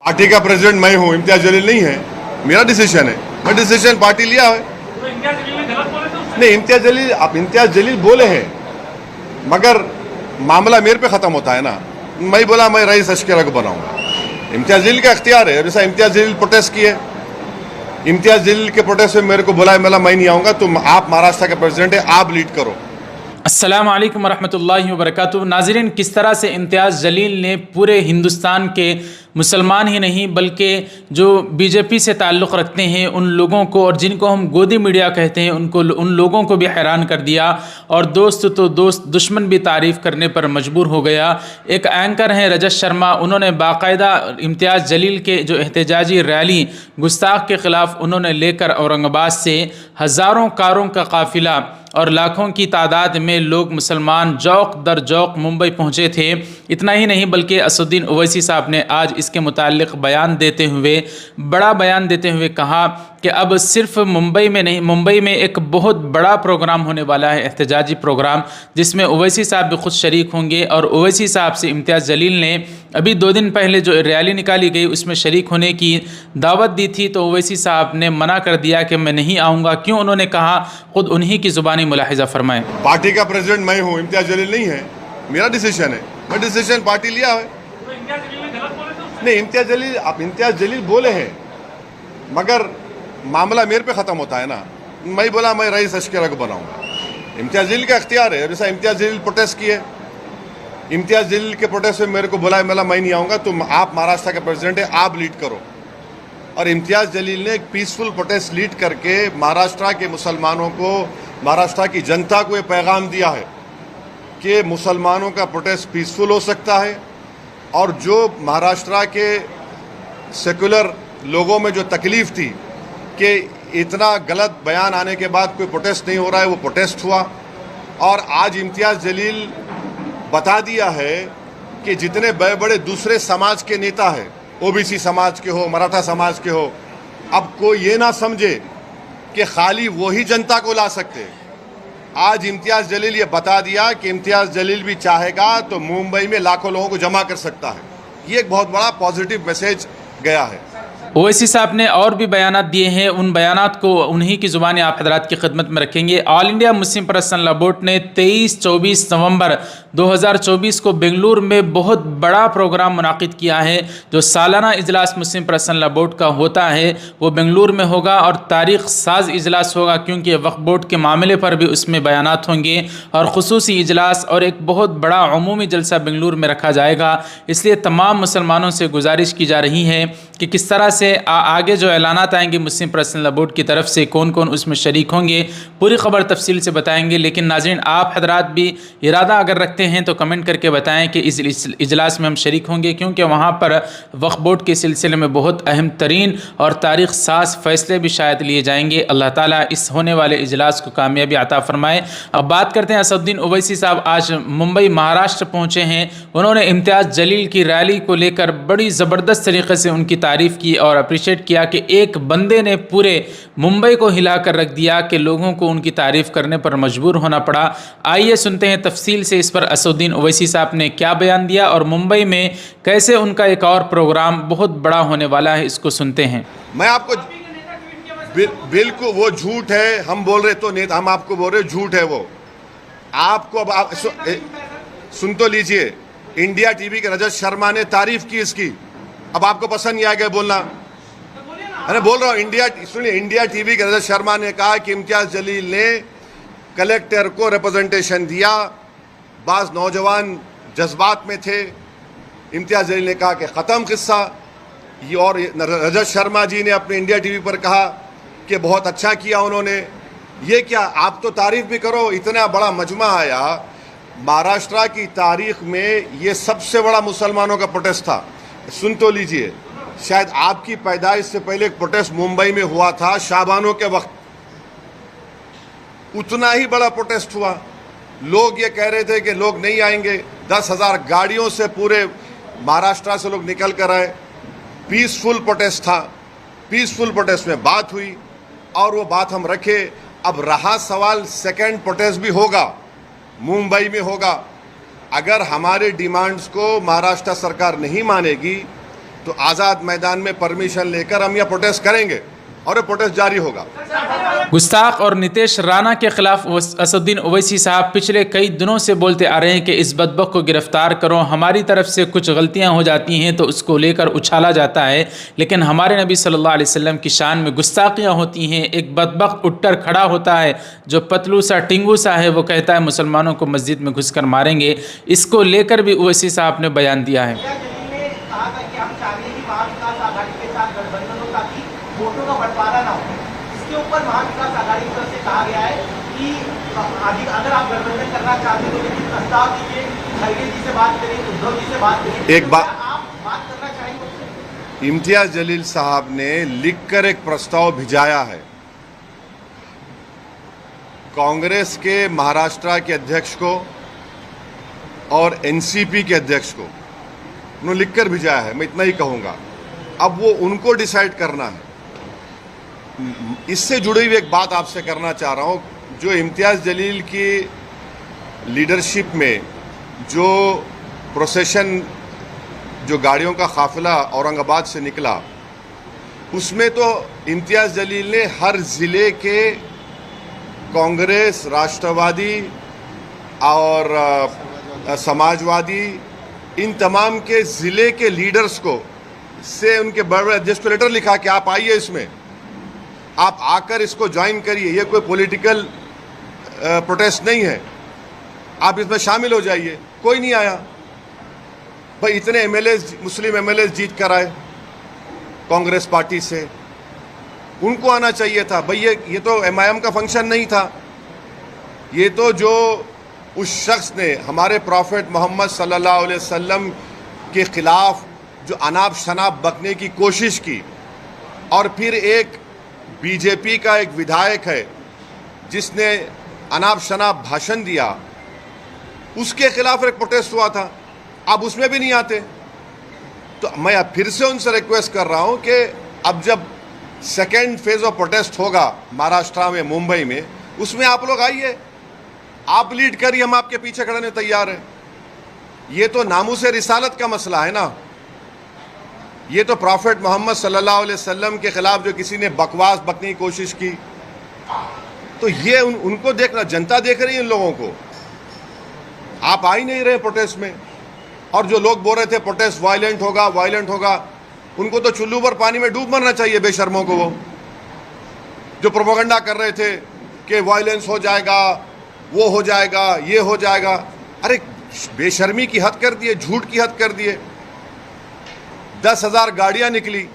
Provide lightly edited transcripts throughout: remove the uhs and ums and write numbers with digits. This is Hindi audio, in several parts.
पार्टी का प्रेसिडेंट मैं हूँ, इम्तियाज जलील नहीं है। मेरा डिसीजन है, मैं डिसीजन पार्टी लिया है। तो इम्तियाज जलील ने गलत बोले थे? नहीं, इम्तियाज जलील बोले हैं, मगर मामला मेरे पे ख़त्म होता है ना। मैं बोला मैं रईस अशकेरा को बनाऊंगा। इम्तियाज जलील का इख्तियार है। जैसा इम्तियाज जलील प्रोटेस्ट किए, इम्तियाज जलील के प्रोटेस्ट में मेरे को बुलाया, मैं नहीं आऊँगा, तुम आप महाराष्ट्र के प्रेसिडेंट है, आप लीड करो। अस्सलाम वालेकुम रहमतुल्लाहि व बरकातुहू। नाज़रीन, किस तरह से इम्तियाज़ जलील ने पूरे हिंदुस्तान के मुसलमान ही नहीं बल्कि जो बीजेपी से ताल्लुक़ रखते हैं उन लोगों को, और जिनको हम गोदी मीडिया कहते हैं, उन लोगों को भी हैरान कर दिया, और दोस्त तो दोस्त दुश्मन भी तारीफ़ करने पर मजबूर हो गया। एक एंकर हैं रजत शर्मा, उन्होंने बाकायदा इम्तियाज़ जलील के जो एहतजाजी रैली गुस्ताख के ख़िलाफ़ उन्होंने लेकर औरंगाबाद से हज़ारों कारों का काफ़िला और लाखों की तादाद में लोग मुसलमान जौक दर जौक मुंबई पहुंचे थे। इतना ही नहीं बल्कि असदुद्दीन ओवैसी साहब ने आज इसके मुताल्लिक़ बड़ा बयान देते हुए कहा कि अब सिर्फ मुंबई में नहीं, मुंबई में एक बहुत बड़ा प्रोग्राम होने वाला है, एहतजाजी प्रोग्राम, जिसमें ओवैसी साहब भी खुद शरीक होंगे। और ओवैसी साहब से इम्तियाज़ जलील ने अभी 2 दिन पहले जो रैली निकाली गई उसमें शरीक होने की दावत दी थी, तो ओवैसी साहब ने मना कर दिया कि मैं नहीं आऊँगा। क्यों? उन्होंने कहा, खुद उन्हीं की ज़ुबानी मुलाहिज़ा फरमाएं। पार्टी का प्रेसिडेंट मैं हूँ, इम्तियाज जलील नहीं है। मेरा डिसीजन है, मैं डिसीजन पार्टी लिया है। तो इम्तियाज जलील ने गलत बोले थे? नहीं, इम्तियाज जलील बोले हैं, मगर मामला मेरे पे ख़त्म होता है ना। मैं बोला मैं रईस अशकेरा को बनाऊंगा। इम्तियाज जलील का इख्तियार है। जैसा इम्तियाज जलील प्रोटेस्ट किए, इम्तियाज जलील के प्रोटेस्ट में मेरे को बुलाया, मैं नहीं आऊँगा, तुम आप महाराष्ट्र के प्रेसिडेंट है, आप लीड करो। और इम्तियाज जलील ने एक पीसफुल प्रोटेस्ट लीड करके महाराष्ट्र के मुसलमानों को, महाराष्ट्र की जनता को ये पैगाम दिया है कि मुसलमानों का प्रोटेस्ट पीसफुल हो सकता है, और जो महाराष्ट्र के सेकुलर लोगों में जो तकलीफ़ थी कि इतना गलत बयान आने के बाद कोई प्रोटेस्ट नहीं हो रहा है, वो प्रोटेस्ट हुआ। और आज इम्तियाज जलील बता दिया है कि जितने बड़े बड़े दूसरे समाज के नेता हैं, ओबीसी समाज के हो, मराठा समाज के हो, अब कोई ये ना समझे कि खाली वही जनता को ला सकते। आज इम्तियाज जलील ये बता दिया कि इम्तियाज जलील भी चाहेगा तो मुंबई में लाखों लोगों को जमा कर सकता है। ये एक बहुत बड़ा पॉजिटिव मैसेज गया है। ओवैसी साहब ने और भी बयानात दिए हैं, उन बयानात को उन्हीं की ज़ुबानी आप हज़रात की खिदमत में रखेंगे। All India Muslim personal law board ने 23-24 नवंबर 2024 को बेंगलुरु में बहुत बड़ा प्रोग्राम मुनाकिद किया है। जो सालाना इजलास मुस्लिम पर्सनल लॉ बोर्ड का होता है वो बेंगलुरु में होगा, और तारीख़ साज इजलास होगा, क्योंकि वक्फ बोर्ड के मामले पर भी उसमें बयानात होंगे, और ख़ुसूसी इजलास और एक बहुत बड़ा अमूमी जलसा बेंगलुरु में रखा जाएगा। इसलिए तमाम मुसलमानों से गुजारिश की जा रही है कि किस तरह से आगे जो ऐलानात आएंगे मुस्लिम पर्सनल लॉ बोर्ड की तरफ से, कौन कौन उसमें शरीक होंगे, पूरी खबर तफसील से बताएंगे। लेकिन नाज़रीन, आप हजरात भी इरादा अगर रखते हैं तो कमेंट करके बताएं कि इस इजलास में हम शरीक होंगे, क्योंकि वहाँ पर वक्फ बोर्ड के सिलसिले में बहुत अहम तरीन और तारीख़ साज फ़ैसले भी शायद लिए जाएंगे। अल्लाह ताला इस होने वाले इजलास को कामयाबी अता फ़रमाए। अब बात करते हैं, असदुद्दीन ओवैसी साहब आज मुंबई महाराष्ट्र पहुँचे हैं। उन्होंने इम्तियाज़ जलील की रैली को लेकर बड़ी ज़बरदस्त तरीके से उनकी तारीफ़ की और अप्रिशिएट किया कि एक बंदे ने पूरे मुंबई को हिला कर रख दिया कि लोगों को उनकी तारीफ़ करने पर मजबूर होना पड़ा। आइए सुनते हैं तफसील से इस पर असदुद्दीन ओवैसी साहब ने क्या बयान दिया, और मुंबई में कैसे उनका एक और प्रोग्राम बहुत बड़ा होने वाला है, इसको सुनते हैं। मैं आपको बिल्कुल, वो झूठ है। हम बोल रहे तो नेता, हम आपको बोल रहे झूठ है वो। आपको अब आप सुन तो लीजिए। इंडिया टीवी के रजत शर्मा ने तारीफ की इसकी, अब आपको पसंद नहीं आएगा बोलना। अरे बोल रहा हूँ, सुनिए, इंडिया टीवी के रजत शर्मा ने कहा कि इम्तियाज जलील ने कलेक्टर को रिप्रेजेंटेशन दिया। बाज़ नौजवान जज्बात में थे। इम्तियाज जलील ने कहा कि ख़त्म किस्सा। ये और रजत शर्मा जी ने अपने इंडिया टीवी पर कहा कि बहुत अच्छा किया उन्होंने। ये क्या, आप तो तारीफ भी करो। इतना बड़ा मजमा आया महाराष्ट्र की तारीख में, ये सबसे बड़ा मुसलमानों का प्रोटेस्ट था। सुन तो लीजिए, शायद आपकी पैदाइश से पहले एक प्रोटेस्ट मुंबई में हुआ था शाबानों के वक्त, उतना ही बड़ा प्रोटेस्ट हुआ। लोग ये कह रहे थे कि लोग नहीं आएंगे। 10,000 गाड़ियों से पूरे महाराष्ट्र से लोग निकल कर आए। पीसफुल प्रोटेस्ट था। पीसफुल प्रोटेस्ट में बात हुई और वो बात हम रखे। अब रहा सवाल, सेकेंड प्रोटेस्ट भी होगा, मुंबई में होगा। अगर हमारे डिमांड्स को महाराष्ट्र सरकार नहीं मानेगी तो आज़ाद मैदान में परमिशन लेकर हम यह प्रोटेस्ट करेंगे और ये प्रोटेस्ट जारी होगा। गुस्ताख और नितेश राणा के खिलाफ असदुद्दीन ओवैसी साहब पिछले कई दिनों से बोलते आ रहे हैं कि इस बदबक को गिरफ्तार करो, हमारी तरफ से कुछ गलतियां हो जाती हैं तो उसको लेकर उछाला जाता है, लेकिन हमारे नबी सल्लल्लाहु अलैहि वसल्लम की शान में गुस्ताखियां होती हैं। एक बदबक उठकर खड़ा होता है जो पतलू सा टिंगू सा है, वो कहता है मुसलमानों को मस्जिद में घुसकर मारेंगे। इसको लेकर भी ओवैसी साहब ने बयान दिया है। वोटों का बंटवारा ना हो, इसके ऊपर महाविकास आघाड़ी की तरफ से कहा गया है कि अगर आप गठबंधन करना चाहते हो लेकिन प्रस्ताव दीजिए, खड़गे जी से बात करें, उद्धव जी से बात करें। एक बात आप बात करना चाहेंगे? इम्तियाज जलील साहब ने लिखकर एक प्रस्ताव भिजाया है कांग्रेस के महाराष्ट्र के अध्यक्ष को और एनसीपी के अध्यक्ष को, उन्होंने लिखकर भिजाया है। मैं इतना ही कहूँगा, अब वो उनको डिसाइड करना है। इससे जुड़ी हुई एक बात आपसे करना चाह रहा हूँ, जो इम्तियाज़ जलील की लीडरशिप में जो प्रोसेशन, जो गाड़ियों का काफिला औरंगाबाद से निकला, उसमें तो इम्तियाज़ जलील ने हर ज़िले के कांग्रेस, राष्ट्रवादी और समाजवादी, इन तमाम के ज़िले के लीडर्स को से उनके बड़े अध्यक्ष को लेटर लिखा कि आप आइए, इसमें आप आकर इसको ज्वाइन करिए, ये कोई पॉलिटिकल प्रोटेस्ट नहीं है, आप इसमें शामिल हो जाइए। कोई नहीं आया। भाई इतने एमएलएस, मुस्लिम एमएलएस जीत कर आए कांग्रेस पार्टी से, उनको आना चाहिए था। भाई ये तो एमआईएम का फंक्शन नहीं था, ये तो जो उस शख्स ने हमारे प्रॉफेट मोहम्मद सल्लल्लाहु अलैहि वसल्लम के खिलाफ जो अनाप शनाप बकने की कोशिश की, और फिर एक बीजेपी का एक विधायक है जिसने अनाप शनाप भाषण दिया, उसके खिलाफ एक प्रोटेस्ट हुआ था। अब उसमें भी नहीं आते। तो मैं अब फिर से उनसे रिक्वेस्ट कर रहा हूं कि अब जब सेकेंड फेज ऑफ प्रोटेस्ट होगा महाराष्ट्र में, मुंबई में, उसमें आप लोग आइए, आप लीड करिए, हम आपके पीछे खड़े होने तैयार हैं। ये तो नामूस रिसालत का मसला है ना, ये तो प्रॉफेट मोहम्मद सल्लल्लाहु अलैहि वसल्लम के खिलाफ जो किसी ने बकवास बकने की कोशिश की, तो ये उनको देखना, जनता देख रही है इन लोगों को। आप आ ही नहीं रहे प्रोटेस्ट में। और जो लोग बोल रहे थे प्रोटेस्ट वायलेंट होगा, वायलेंट होगा, उनको तो चुल्लू पर पानी में डूब मरना चाहिए, बेशर्मों को। वो जो प्रोपेगेंडा कर रहे थे कि वायलेंस हो जाएगा, वो हो जाएगा, ये हो जाएगा, अरे बेशर्मी की हद कर दिए, झूठ की हद कर दिए। 10,000 गाड़ियां निकली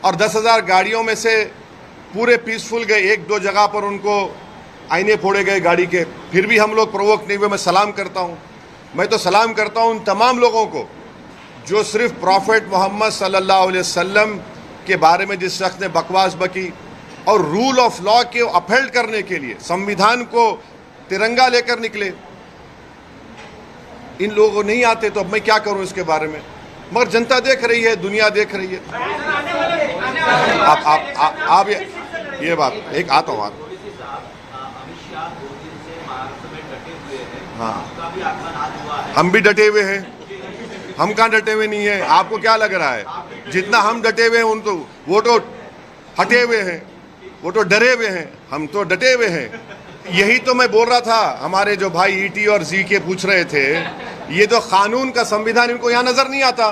और 10,000 गाड़ियों में से पूरे पीसफुल गए, एक दो जगह पर उनको आईने फोड़े गए गाड़ी के, फिर भी हम लोग प्रोवोक नहीं हुए। मैं सलाम करता हूं, मैं तो सलाम करता हूं उन तमाम लोगों को जो सिर्फ प्रॉफेट मोहम्मद सल्लल्लाहु अलैहि वसल्लम के बारे में जिस शख्स ने बकवास बकी और रूल ऑफ लॉ के अपहेल्ड करने के लिए संविधान को तिरंगा लेकर निकले, इन लोगों को नहीं आते। तो अब मैं क्या करूं इसके बारे में, मगर जनता देख रही है, दुनिया देख रही है। आप ये बात एक आता हूँ। हाँ, हम भी डटे हुए हैं। हम कहाँ डटे हुए नहीं है? आपको क्या लग रहा है? जितना हम डटे हुए हैं उन तो वो तो हटे हुए हैं, वो तो डरे हुए हैं, हम तो डटे हुए हैं। यही तो मैं बोल रहा था, हमारे जो भाई ईटी और जी के पूछ रहे थे, ये तो कानून का संविधान इनको यहाँ नजर नहीं आता,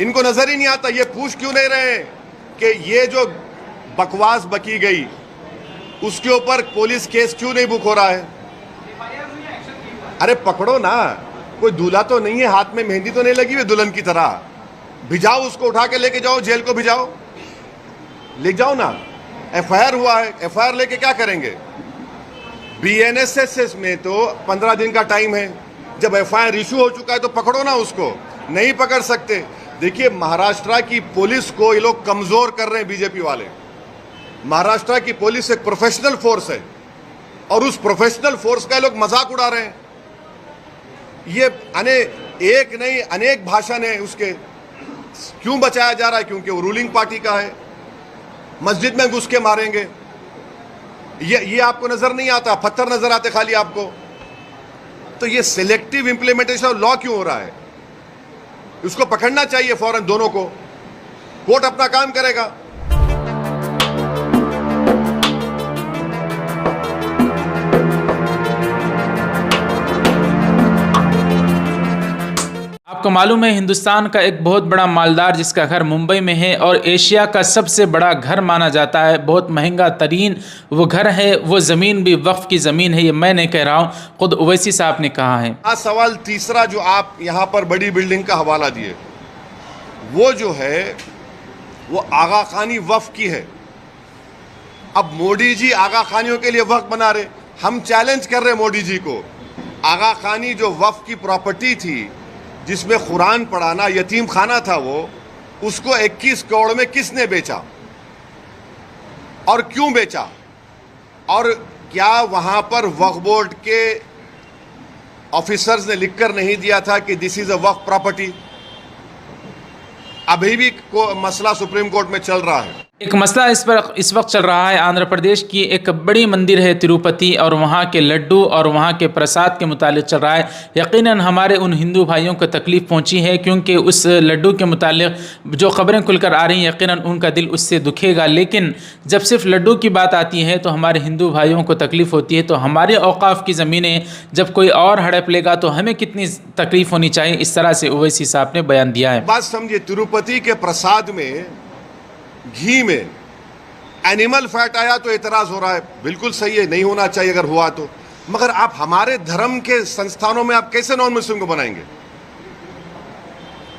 इनको नजर ही नहीं आता। ये पूछ क्यों नहीं रहे कि ये जो बकवास बकी गई उसके ऊपर पुलिस केस क्यों नहीं बुक हो रहा है? अरे पकड़ो ना, कोई दूल्हा तो नहीं है, हाथ में मेहंदी तो नहीं लगी हुई दुल्हन की तरह, भिजाओ उसको, उठा के लेके जाओ, जेल को भिजाओ, ले जाओ ना। एफआईआर हुआ है, एफआईआर लेके क्या करेंगे? बीएनएसएस में तो 15 दिन का टाइम है, जब एफआईआर इशू हो चुका है तो पकड़ो ना उसको। नहीं पकड़ सकते। देखिए महाराष्ट्र की पुलिस को ये लोग कमजोर कर रहे हैं, बीजेपी वाले। महाराष्ट्र की पुलिस एक प्रोफेशनल फोर्स है और उस प्रोफेशनल फोर्स का ये लोग मजाक उड़ा रहे हैं। ये एक नहीं अनेक भाषण है उसके। क्यों बचाया जा रहा है? क्योंकि वो रूलिंग पार्टी का है। मस्जिद में घुस के मारेंगे, ये आपको नजर नहीं आता? पत्थर नजर आते खाली आपको? तो ये सिलेक्टिव इंप्लीमेंटेशन ऑफ लॉ क्यों हो रहा है? इसको पकड़ना चाहिए फौरन दोनों को। कोर्ट अपना काम करेगा। आपको मालूम है हिंदुस्तान का एक बहुत बड़ा मालदार जिसका घर मुंबई में है और एशिया का सबसे बड़ा घर माना जाता है, बहुत महंगा तरीन वो घर है, वो ज़मीन भी वक्फ की ज़मीन है। ये मैं नहीं कह रहा हूँ, खुद ओवैसी साहब ने कहा है। आज सवाल तीसरा जो आप यहाँ पर बड़ी बिल्डिंग का हवाला दिए, वो जो है वो आगा खानी वक्फ की है। अब मोदी जी आगा खानियों के लिए वक्फ बना रहे, हम चैलेंज कर रहे मोदी जी को। आगा खानी जो वक्फ की प्रॉपर्टी थी जिसमें कुरान पढ़ाना यतीम खाना था, वो उसको 21 करोड़ में किसने बेचा और क्यों बेचा? और क्या वहां पर वक्फ बोर्ड के ऑफिसर्स ने लिखकर नहीं दिया था कि this is a Waqf property? अभी भी मसला सुप्रीम कोर्ट में चल रहा है। एक मसला इस वक्त चल रहा है, आंध्र प्रदेश की एक बड़ी मंदिर है तिरुपति और वहाँ के लड्डू और वहाँ के प्रसाद के मुतालिक चल रहा है। यकीनन हमारे उन हिंदू भाइयों को तकलीफ़ पहुँची है, क्योंकि उस लड्डू के मुतालिक जो ख़बरें खुलकर आ रही हैं यकीनन उनका दिल उससे दुखेगा। लेकिन जब सिर्फ लड्डू की बात आती है तो हमारे हिंदू भाइयों को तकलीफ़ होती है। तो हमारे औक़ाफ़ की ज़मीनें जब कोई और हड़प लेगा तो हमें कितनी तकलीफ़ होनी चाहिए, इस तरह से ओवैसी साहब ने बयान दिया है। बात समझिए, तिरुपति के प्रसाद में घी में एनिमल फैट आया तो एतराज हो रहा है, बिल्कुल सही है, नहीं होना चाहिए अगर हुआ तो। मगर आप हमारे धर्म के संस्थानों में आप कैसे नॉन मुस्लिम को बनाएंगे?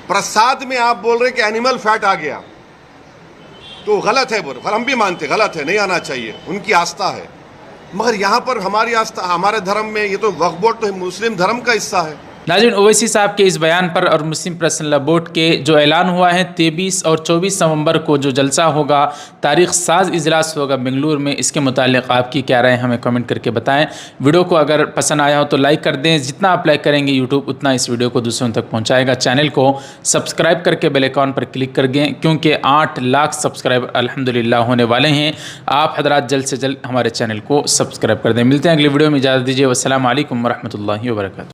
प्रसाद में आप बोल रहे कि एनिमल फैट आ गया तो गलत है, हम भी मानते गलत है, नहीं आना चाहिए, उनकी आस्था है। मगर यहां पर हमारी आस्था, हमारे धर्म में ये तो वक्फ बोर्ड तो मुस्लिम धर्म का हिस्सा है। नाज़रीन, ओवैसी साहब के इस बयान पर और मुस्लिम पर्सनल लॉ बोर्ड के जो ऐलान हुआ है 23 और 24 नवंबर को जो जलसा होगा, तारीख साज इजलास होगा बेंगलुरु में, इसके मुतालिक आपकी क्या राय हमें कमेंट करके बताएं। वीडियो को अगर पसंद आया हो तो लाइक कर दें, जितना आप लाइक करेंगे यूट्यूब उतना इस वीडियो को दूसरों तक पहुँचाएगा। चैनल को सब्सक्राइब करके बेल आइकॉन पर क्लिक कर दें, क्योंकि 8 लाख सब्सक्राइबर अल्हम्दुलिल्लाह होने वाले हैं। आप हजरात जल्द से जल्द हमारे चैनल को सब्सक्राइब कर दें। मिलते हैं अगली वीडियो में, इजाज़त दीजिए। वस्सलामु अलैकुम वरहमतुल्लाहि वबरकातुहू।